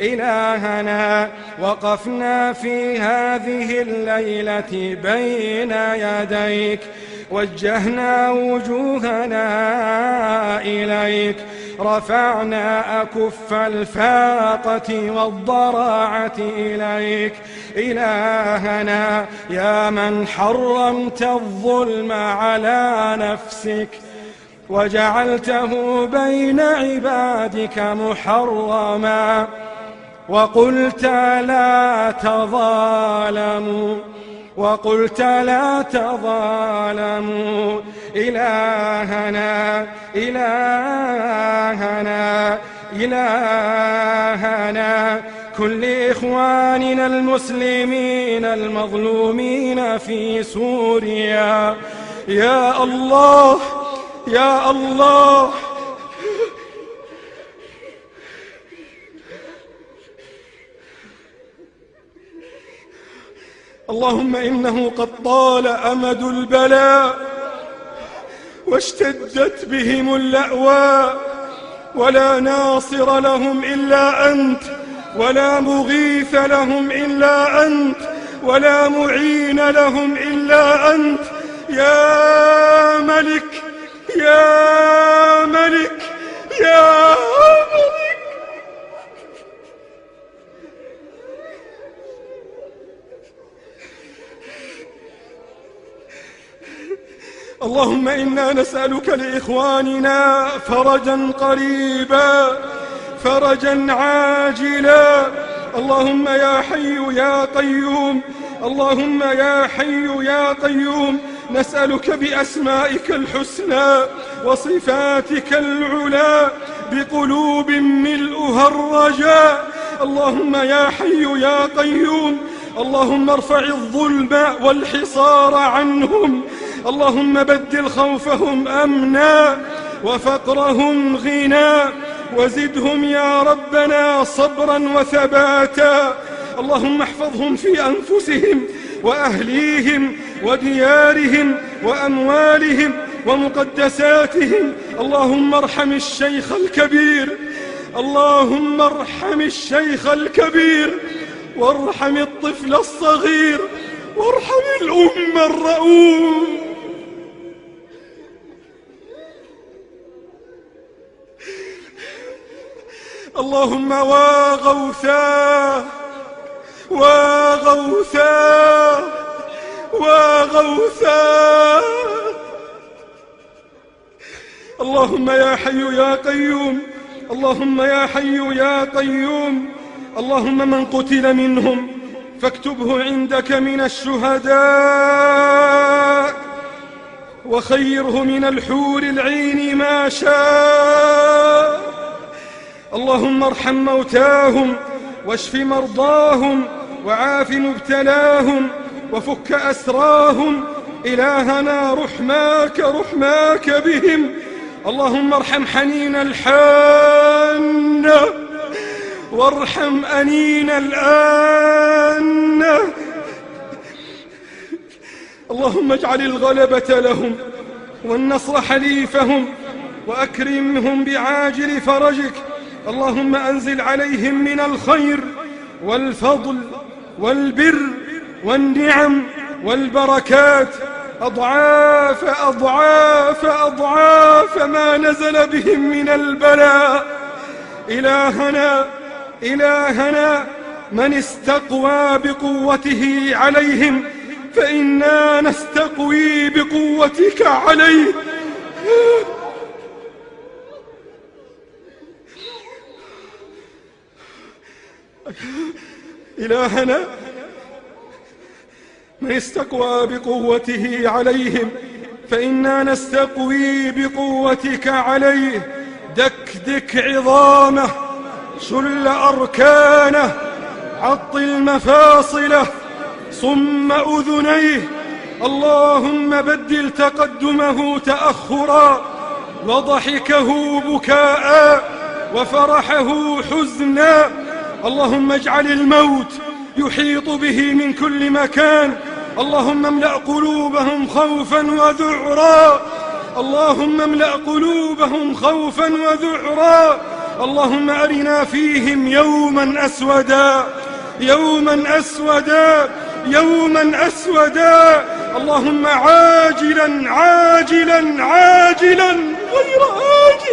إلهنا وقفنا في هذه الليلة بين يديك، وجهنا وجوهنا إليك، رفعنا أكف الفاقة والضراعة إليك. إلهنا يا من حرمت الظلم على نفسك وجعلته بين عبادك محرما، وقلت لا تظالموا، وقلت لا تظالموا. إلهنا إلهنا إلهنا كن لإخواننا المسلمين المظلومين في سوريا. يا الله يا الله، اللهم إنه قد طال أمد البلاء واشتدت بهم اللأواء، ولا ناصر لهم إلا أنت، ولا مغيث لهم إلا أنت، ولا معين لهم إلا أنت. يا ملك يا ملك يا ملك. اللهم إنا نسألك لإخواننا فرجا قريبا، فرجا عاجلا. اللهم يا حي يا قيوم، اللهم يا حي يا قيوم، نسألك بأسمائك الحسنى وصفاتك العلى، بقلوب ملؤها الرجاء. اللهم يا حي يا قيوم، اللهم ارفع الظلم والحصار عنهم، اللهم بدل خوفهم أمنا وفقرهم غنى، وزدهم يا ربنا صبرا وثباتا. اللهم احفظهم في أنفسهم وأهليهم وديارهم وأموالهم ومقدساتهم. اللهم ارحم الشيخ الكبير، اللهم ارحم الشيخ الكبير، وارحم الطفل الصغير، وارحم الأم الرؤوف. اللهم واغوثاه واغوثاه واغوثاه. اللهم يا حي يا قيوم، اللهم يا حي يا قيوم. اللهم من قتل منهم فاكتبه عندك من الشهداء، وخيره من الحور العين ما شاء. اللهم ارحم موتاهم واشف مرضاهم وعاف مبتلاهم وفك أسراهم. إلهنا رحماك بهم. اللهم ارحم حنين الحانة وارحم أنين الآن. اللهم اجعل الغلبة لهم والنصر حليفهم، وأكرمهم بعاجل فرجك. اللهم أنزل عليهم من الخير والفضل والبر والنعم والبركات أضعاف أضعاف أضعاف ما نزل بهم من البلاء. إلهنا من استقوى بقوته عليهم فإنا نستقوي بقوتك عليه. إلهنا من استقوى بقوته عليهم فإنا نستقوي بقوتك عليه. دكدك عظامه، شل أركانه، عطل مفاصله، صم أذنيه. اللهم بدل تقدمه تأخرا، وضحكه بكاء، وفرحه حزنا. اللهم اجعل الموت يحيط به من كل مكان. اللهم املأ قلوبهم خوفا وذعرا، اللهم املأ قلوبهم خوفا وذعرا. اللهم أرنا فيهم يوما أسودا، يوما أسودا، يوما أسودا. اللهم عاجلا عاجلا عاجلا غير آجل